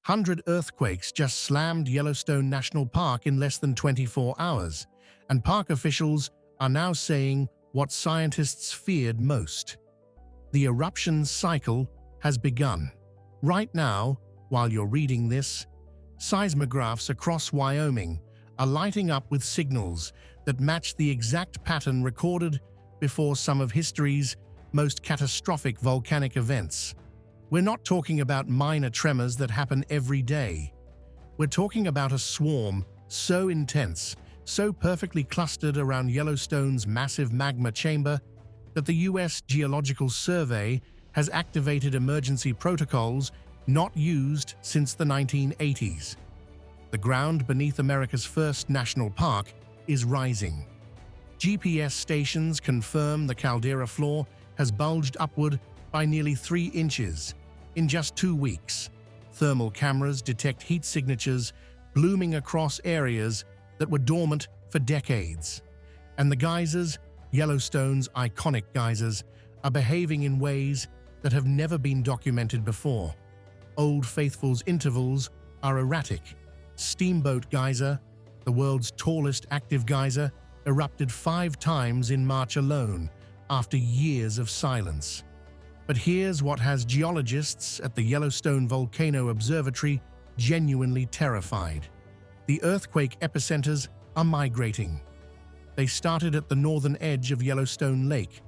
100 earthquakes just slammed Yellowstone National Park in less than 24 hours, and park officials are now saying what scientists feared most. The eruption cycle has begun. Right now, while you're reading this, seismographs across Wyoming are lighting up with signals that match the exact pattern recorded before some of history's most catastrophic volcanic events. We're not talking about minor tremors that happen every day. We're talking about a swarm so intense, so perfectly clustered around Yellowstone's massive magma chamber that the U.S. Geological Survey has activated emergency protocols not used since the 1980s. The ground beneath America's first national park is rising. GPS stations confirm the caldera floor has bulged upward by nearly 3 inches in just 2 weeks. Thermal cameras detect heat signatures blooming across areas that were dormant for decades. And the geysers, Yellowstone's iconic geysers, are behaving in ways that have never been documented before. Old Faithful's intervals are erratic. Steamboat Geyser, the world's tallest active geyser, erupted 5 times in March alone after years of silence. But here's what has geologists at the Yellowstone Volcano Observatory genuinely terrified. The earthquake epicenters are migrating. They started at the northern edge of Yellowstone Lake,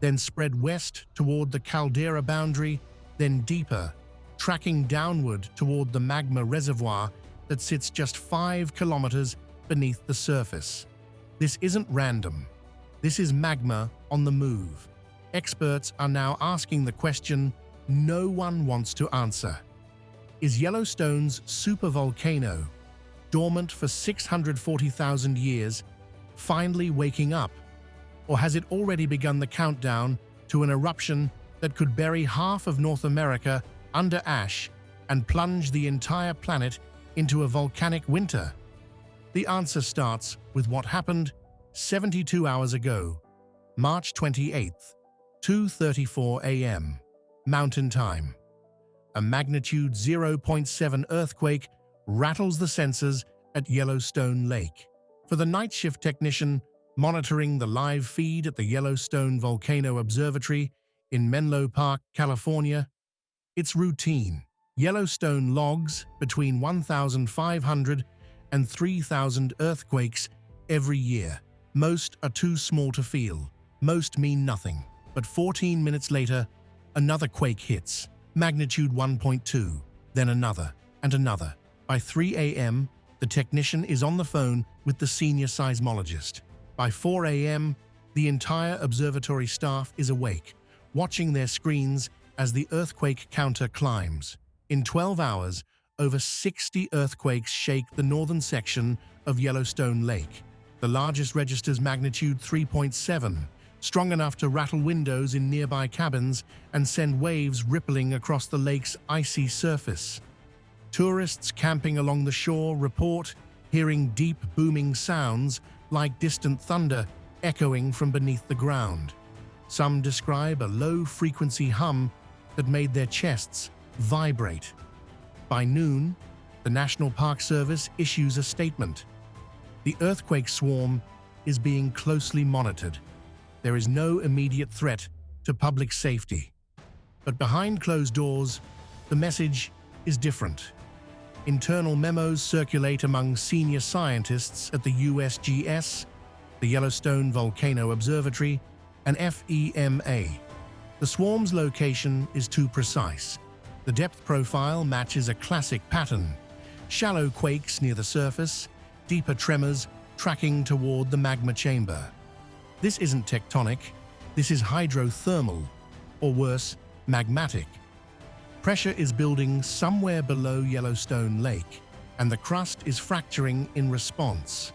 then spread west toward the caldera boundary, then deeper, tracking downward toward the magma reservoir that sits just 5 kilometers beneath the surface. This isn't random. This is magma on the move. Experts are now asking the question no one wants to answer. Is Yellowstone's supervolcano, dormant for 640,000 years, finally waking up? Or has it already begun the countdown to an eruption that could bury half of North America under ash and plunge the entire planet into a volcanic winter? The answer starts with what happened 72 hours ago, March 28th, 2:34 a.m. Mountain Time. A magnitude 0.7 earthquake rattles the sensors at Yellowstone Lake. For the night shift technician monitoring the live feed at the Yellowstone Volcano Observatory in Menlo Park, California, it's routine. Yellowstone logs between 1,500 and 3,000 earthquakes every year. Most are too small to feel. Most mean nothing. But 14 minutes later, another quake hits. Magnitude 1.2, then another, and another. By 3 a.m., the technician is on the phone with the senior seismologist. By 4 a.m., the entire observatory staff is awake, watching their screens as the earthquake counter climbs. In 12 hours, over 60 earthquakes shake the northern section of Yellowstone Lake. The largest registers magnitude 3.7, strong enough to rattle windows in nearby cabins and send waves rippling across the lake's icy surface. Tourists camping along the shore report hearing deep booming sounds like distant thunder echoing from beneath the ground. Some describe a low-frequency hum that made their chests vibrate. By noon, the National Park Service issues a statement. The earthquake swarm is being closely monitored. There is no immediate threat to public safety. But behind closed doors, the message is different. Internal memos circulate among senior scientists at the USGS, the Yellowstone Volcano Observatory, and FEMA. The swarm's location is too precise. The depth profile matches a classic pattern: shallow quakes near the surface, deeper tremors tracking toward the magma chamber. This isn't tectonic, this is hydrothermal, or worse, magmatic. Pressure is building somewhere below Yellowstone Lake, and the crust is fracturing in response.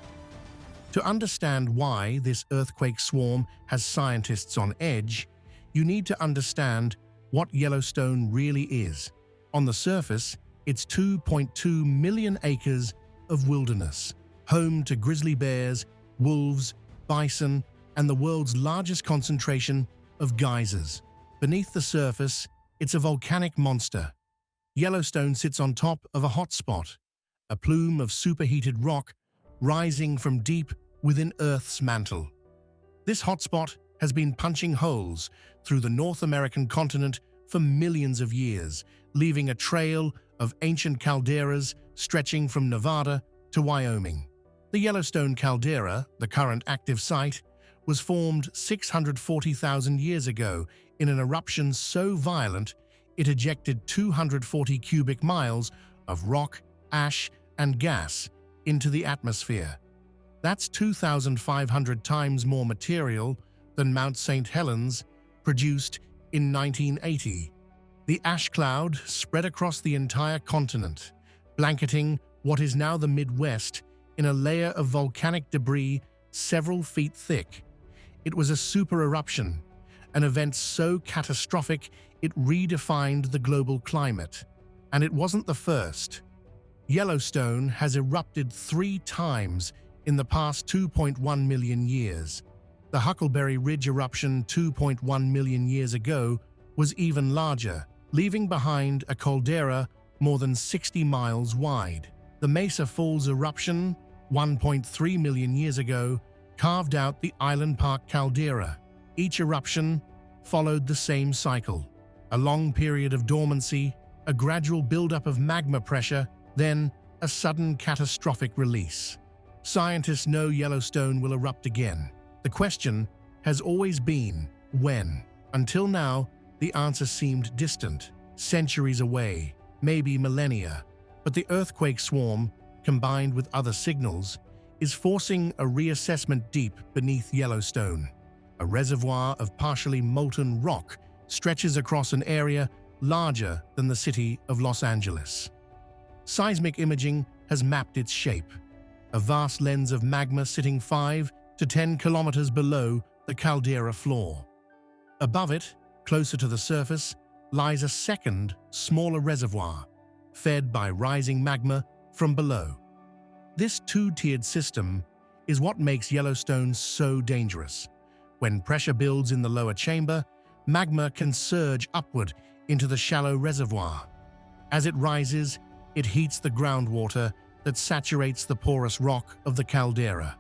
To understand why this earthquake swarm has scientists on edge, you need to understand what Yellowstone really is. On the surface, it's 2.2 million acres of wilderness, home to grizzly bears, wolves, bison, and the world's largest concentration of geysers. Beneath the surface, it's a volcanic monster. Yellowstone sits on top of a hotspot, a plume of superheated rock rising from deep within Earth's mantle. This hotspot has been punching holes through the North American continent for millions of years, leaving a trail of ancient calderas stretching from Nevada to Wyoming. The Yellowstone caldera, the current active site, was formed 640,000 years ago in an eruption so violent it ejected 240 cubic miles of rock, ash, and gas into the atmosphere. That's 2,500 times more material than Mount St. Helens produced in 1980. The ash cloud spread across the entire continent, blanketing what is now the Midwest in a layer of volcanic debris several feet thick. It was a super eruption, an event so catastrophic it redefined the global climate. And it wasn't the first. Yellowstone has erupted 3 times in the past 2.1 million years. The Huckleberry Ridge eruption 2.1 million years ago was even larger, leaving behind a caldera more than 60 miles wide. The Mesa Falls eruption 1.3 million years ago carved out the Island Park caldera. Each eruption followed the same cycle. A long period of dormancy, a gradual buildup of magma pressure, then a sudden catastrophic release. Scientists know Yellowstone will erupt again. The question has always been, when? Until now, the answer seemed distant, centuries away, maybe millennia. But the earthquake swarm, combined with other signals, is forcing a reassessment deep beneath Yellowstone. A reservoir of partially molten rock stretches across an area larger than the city of Los Angeles. Seismic imaging has mapped its shape, a vast lens of magma sitting 5 to 10 kilometers below the caldera floor. Above it, closer to the surface, lies a second, smaller reservoir, fed by rising magma from below. This two-tiered system is what makes Yellowstone so dangerous. When pressure builds in the lower chamber, magma can surge upward into the shallow reservoir. As it rises, it heats the groundwater that saturates the porous rock of the caldera.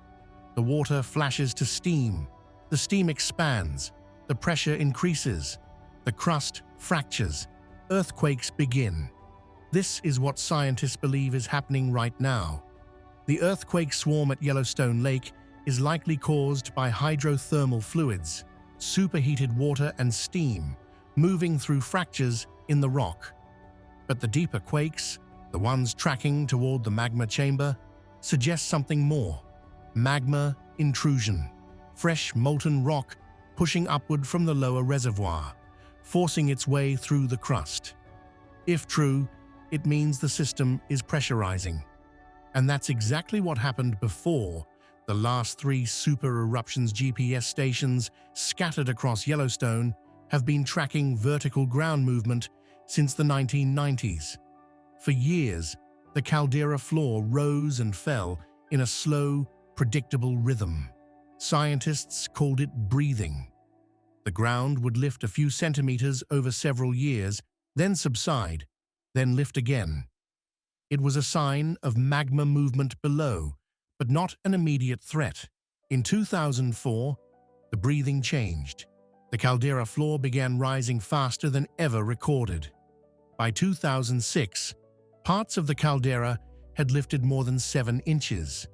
The water flashes to steam. The steam expands. The pressure increases. The crust fractures. Earthquakes begin. This is what scientists believe is happening right now. The earthquake swarm at Yellowstone Lake is likely caused by hydrothermal fluids, superheated water and steam, moving through fractures in the rock. But the deeper quakes, the ones tracking toward the magma chamber, suggest something more. Magma intrusion, fresh molten rock pushing upward from the lower reservoir, forcing its way through the crust. If true, it means the system is pressurizing. And that's exactly what happened before the last 3 super eruptions. GPS stations scattered across Yellowstone have been tracking vertical ground movement since the 1990s. For years, the caldera floor rose and fell in a slow, predictable rhythm. Scientists called it breathing. The ground would lift a few centimeters over several years, then subside, then lift again. It was a sign of magma movement below, but not an immediate threat. In 2004, the breathing changed. The caldera floor began rising faster than ever recorded. By 2006, parts of the caldera had lifted more than 7 inches.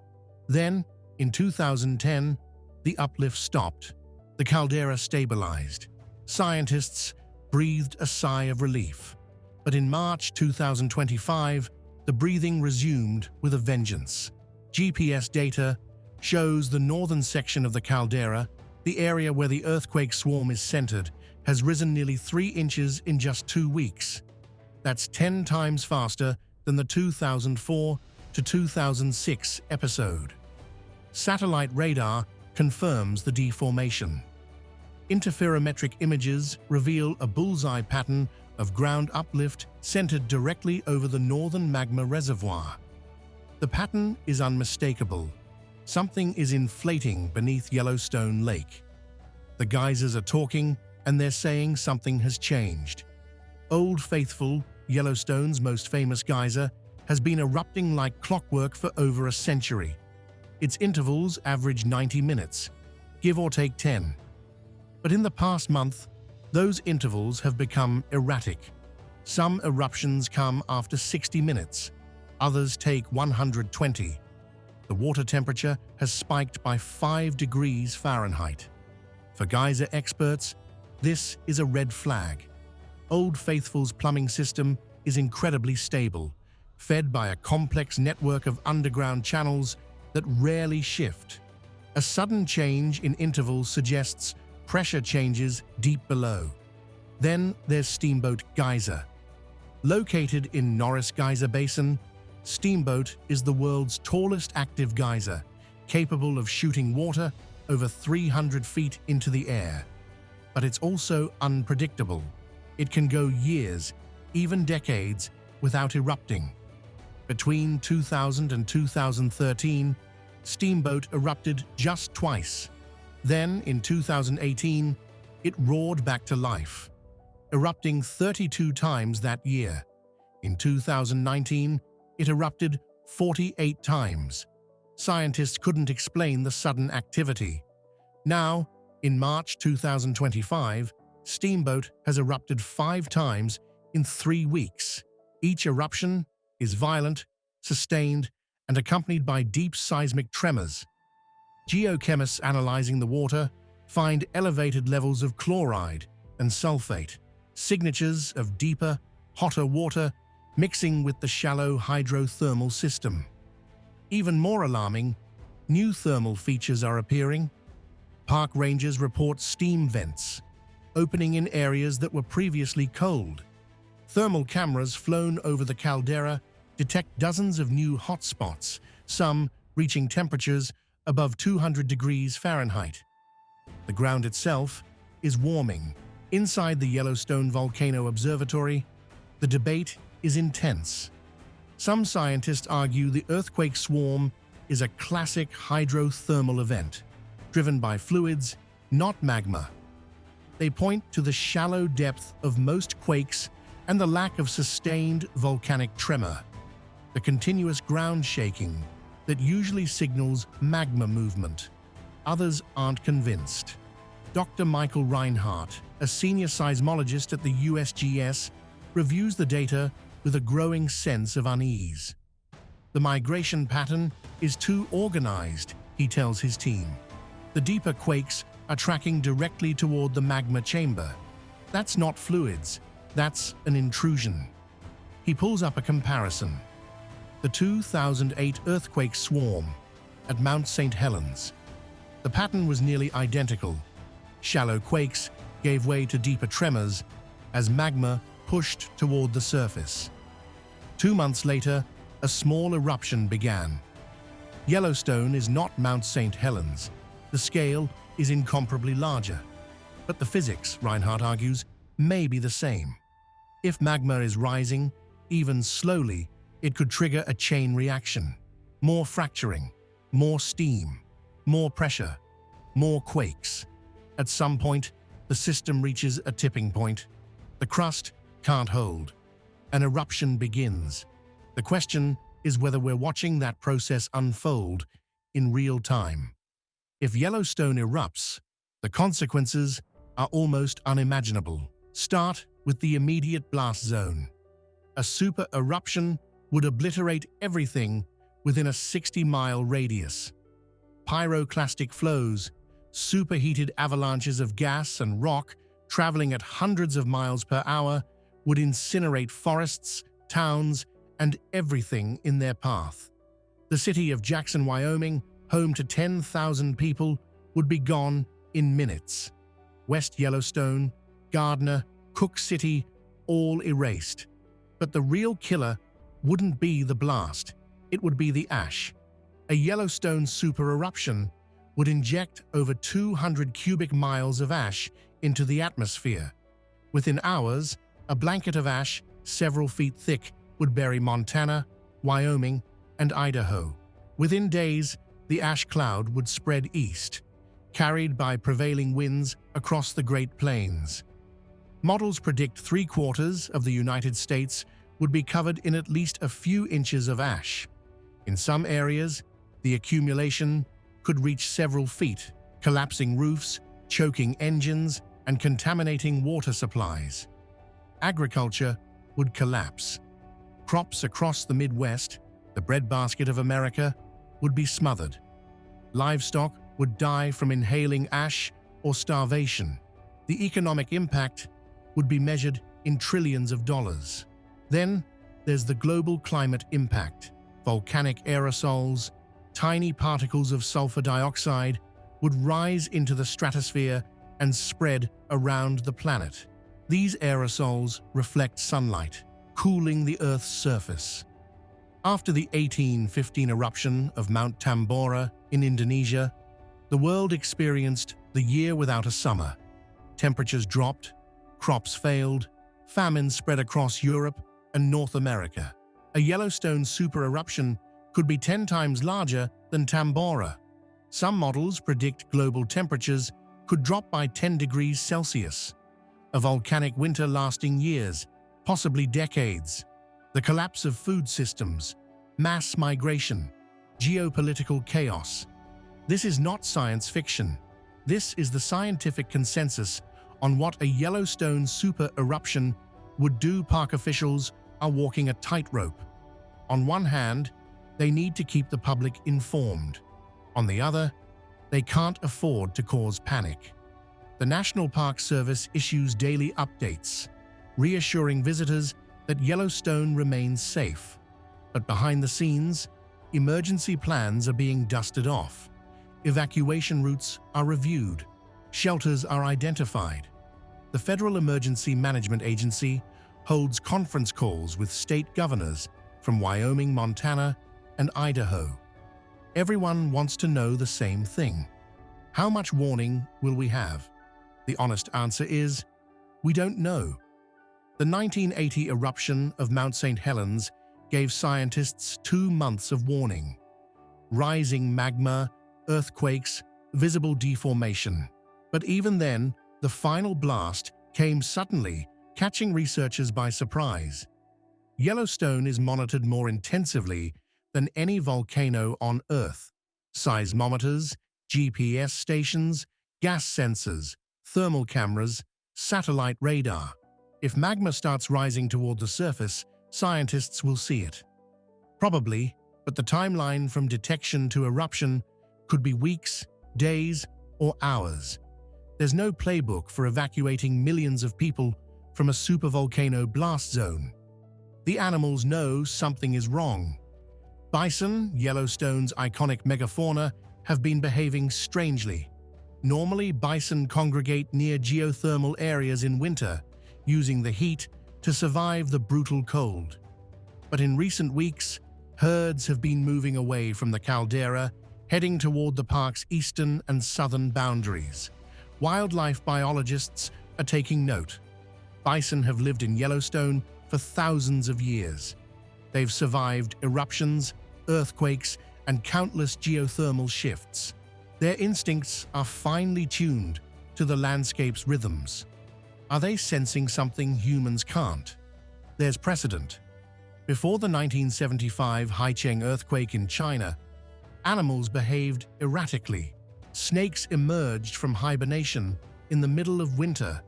Then, in 2010, the uplift stopped. The caldera stabilized. Scientists breathed a sigh of relief. But in March 2025, the breathing resumed with a vengeance. GPS data shows the northern section of the caldera, the area where the earthquake swarm is centered, has risen nearly 3 inches in just 2 weeks. That's 10 times faster than the 2004 to 2006 episode. Satellite radar confirms the deformation. Interferometric images reveal a bullseye pattern of ground uplift centered directly over the northern magma reservoir. The pattern is unmistakable. Something is inflating beneath Yellowstone Lake. The geysers are talking, and they're saying something has changed. Old Faithful Yellowstone's most famous geyser, has been erupting like clockwork for over a century. Its intervals average 90 minutes, give or take 10. But in the past month, those intervals have become erratic. Some eruptions come after 60 minutes, others take 120. The water temperature has spiked by 5 degrees Fahrenheit. For geyser experts, this is a red flag. Old Faithful's plumbing system is incredibly stable, fed by a complex network of underground channels that rarely shift. A sudden change in intervals suggests pressure changes deep below. Then there's Steamboat Geyser. Located in Norris Geyser Basin, Steamboat is the world's tallest active geyser, capable of shooting water over 300 feet into the air. But it's also unpredictable. It can go years, even decades, without erupting. Between 2000 and 2013, Steamboat erupted just twice. Then, in 2018, it roared back to life, erupting 32 times that year. In 2019, it erupted 48 times. Scientists couldn't explain the sudden activity. Now, in March 2025, Steamboat has erupted 5 times in 3 weeks. Each eruption is violent, sustained, and accompanied by deep seismic tremors. Geochemists analyzing the water find elevated levels of chloride and sulfate, signatures of deeper, hotter water mixing with the shallow hydrothermal system. Even more alarming, new thermal features are appearing. Park rangers report steam vents, opening in areas that were previously cold. Thermal cameras flown over the caldera detect dozens of new hotspots, some reaching temperatures above 200 degrees Fahrenheit. The ground itself is warming. Inside the Yellowstone Volcano Observatory, the debate is intense. Some scientists argue the earthquake swarm is a classic hydrothermal event, driven by fluids, not magma. They point to the shallow depth of most quakes and the lack of sustained volcanic tremor, the continuous ground shaking that usually signals magma movement. Others aren't convinced. Dr. Michael Reinhardt, a senior seismologist at the USGS, reviews the data with a growing sense of unease. The migration pattern is too organized, he tells his team. The deeper quakes are tracking directly toward the magma chamber. That's not fluids, that's an intrusion. He pulls up a comparison. The 2008 earthquake swarm at Mount St. Helens. The pattern was nearly identical. Shallow quakes gave way to deeper tremors as magma pushed toward the surface. 2 months later, a small eruption began. Yellowstone is not Mount St. Helens. The scale is incomparably larger. But the physics, Reinhardt argues, may be the same. If magma is rising, even slowly, it could trigger a chain reaction. More fracturing, more steam, more pressure, more quakes. At some point, the system reaches a tipping point. The crust can't hold. An eruption begins. The question is whether we're watching that process unfold in real time. If Yellowstone erupts, the consequences are almost unimaginable. Start with the immediate blast zone. A super eruption would obliterate everything within a 60-mile radius. Pyroclastic flows, superheated avalanches of gas and rock traveling at hundreds of miles per hour, would incinerate forests, towns, and everything in their path. The city of Jackson, Wyoming, home to 10,000 people, would be gone in minutes. West Yellowstone, Gardner, Cook City, all erased. But the real killer wouldn't be the blast, it would be the ash. A Yellowstone super eruption would inject over 200 cubic miles of ash into the atmosphere. Within hours, a blanket of ash, several feet thick, would bury Montana, Wyoming, and Idaho. Within days, the ash cloud would spread east, carried by prevailing winds across the Great Plains. Models predict 3/4 of the United States would be covered in at least a few inches of ash. In some areas, the accumulation could reach several feet, collapsing roofs, choking engines, and contaminating water supplies. Agriculture would collapse. Crops across the Midwest, the breadbasket of America, would be smothered. Livestock would die from inhaling ash or starvation. The economic impact would be measured in trillions of dollars. Then there's the global climate impact. Volcanic aerosols, tiny particles of sulfur dioxide, would rise into the stratosphere and spread around the planet. These aerosols reflect sunlight, cooling the Earth's surface. After the 1815 eruption of Mount Tambora in Indonesia, the world experienced the year without a summer. Temperatures dropped, crops failed, famine spread across Europe and North America. A Yellowstone super-eruption could be 10 times larger than Tambora. Some models predict global temperatures could drop by 10 degrees Celsius. A volcanic winter lasting years, possibly decades. The collapse of food systems, mass migration, geopolitical chaos. This is not science fiction. This is the scientific consensus on what a Yellowstone super-eruption would do. Park officials are walking a tightrope. On one hand, they need to keep the public informed. On the other, they can't afford to cause panic. The National Park Service issues daily updates, reassuring visitors that Yellowstone remains safe. But behind the scenes, emergency plans are being dusted off. Evacuation routes are reviewed. Shelters are identified. The Federal Emergency Management Agency holds conference calls with state governors from Wyoming, Montana, and Idaho. Everyone wants to know the same thing. How much warning will we have? The honest answer is, we don't know. The 1980 eruption of Mount St. Helens gave scientists 2 months of warning. Rising magma, earthquakes, visible deformation. But even then, the final blast came suddenly, catching researchers by surprise. Yellowstone is monitored more intensively than any volcano on Earth. Seismometers, GPS stations, gas sensors, thermal cameras, satellite radar. If magma starts rising toward the surface, scientists will see it. Probably, but the timeline from detection to eruption could be weeks, days, or hours. There's no playbook for evacuating millions of people from a supervolcano blast zone. The animals know something is wrong. Bison, Yellowstone's iconic megafauna, have been behaving strangely. Normally, bison congregate near geothermal areas in winter, using the heat to survive the brutal cold. But in recent weeks, herds have been moving away from the caldera, heading toward the park's eastern and southern boundaries. Wildlife biologists are taking note. Bison have lived in Yellowstone for thousands of years. They've survived eruptions, earthquakes, and countless geothermal shifts. Their instincts are finely tuned to the landscape's rhythms. Are they sensing something humans can't? There's precedent. Before the 1975 Haicheng earthquake in China, animals behaved erratically. Snakes emerged from hibernation in the middle of winter.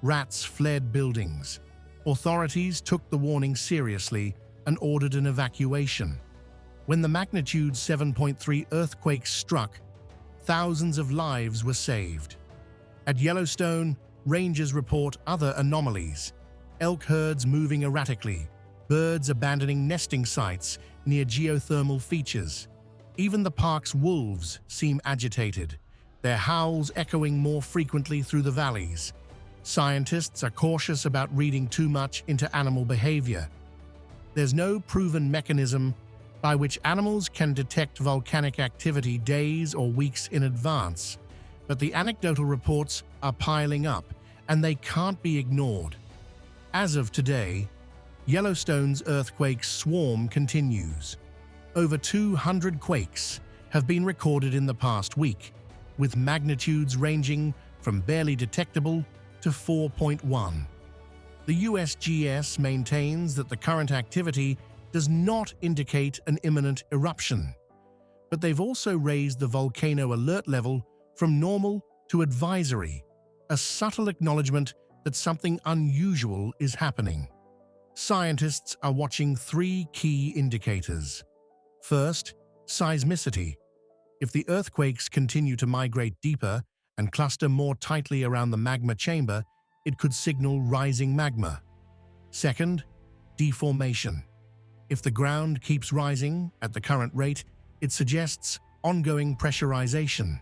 Rats fled buildings. Authorities took the warning seriously and ordered an evacuation. When the magnitude 7.3 earthquake struck, thousands of lives were saved. At Yellowstone, rangers report other anomalies. Elk herds moving erratically, birds abandoning nesting sites near geothermal features. Even the park's wolves seem agitated, their howls echoing more frequently through the valleys. Scientists are cautious about reading too much into animal behavior. There's no proven mechanism by which animals can detect volcanic activity days or weeks in advance, but the anecdotal reports are piling up, and they can't be ignored. As of today, Yellowstone's earthquake swarm continues. Over 200 quakes have been recorded in the past week, with magnitudes ranging from barely detectable to 4.1. The USGS maintains that the current activity does not indicate an imminent eruption, but they've also raised the volcano alert level from normal to advisory, a subtle acknowledgement that something unusual is happening. Scientists are watching three key indicators. First, seismicity. If the earthquakes continue to migrate deeper and cluster more tightly around the magma chamber, it could signal rising magma. Second, deformation. If the ground keeps rising at the current rate, it suggests ongoing pressurization.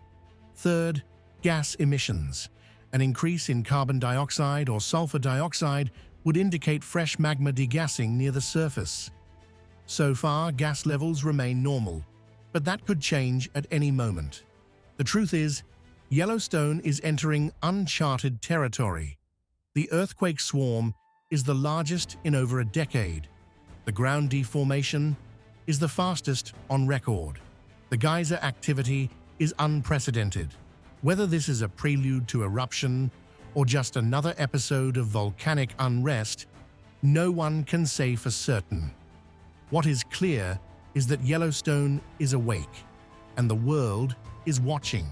Third, gas emissions. An increase in carbon dioxide or sulfur dioxide would indicate fresh magma degassing near the surface. So far, gas levels remain normal, but that could change at any moment. The truth is, Yellowstone is entering uncharted territory. The earthquake swarm is the largest in over a decade. The ground deformation is the fastest on record. The geyser activity is unprecedented. Whether this is a prelude to eruption or just another episode of volcanic unrest, no one can say for certain. What is clear is that Yellowstone is awake, and the world is watching.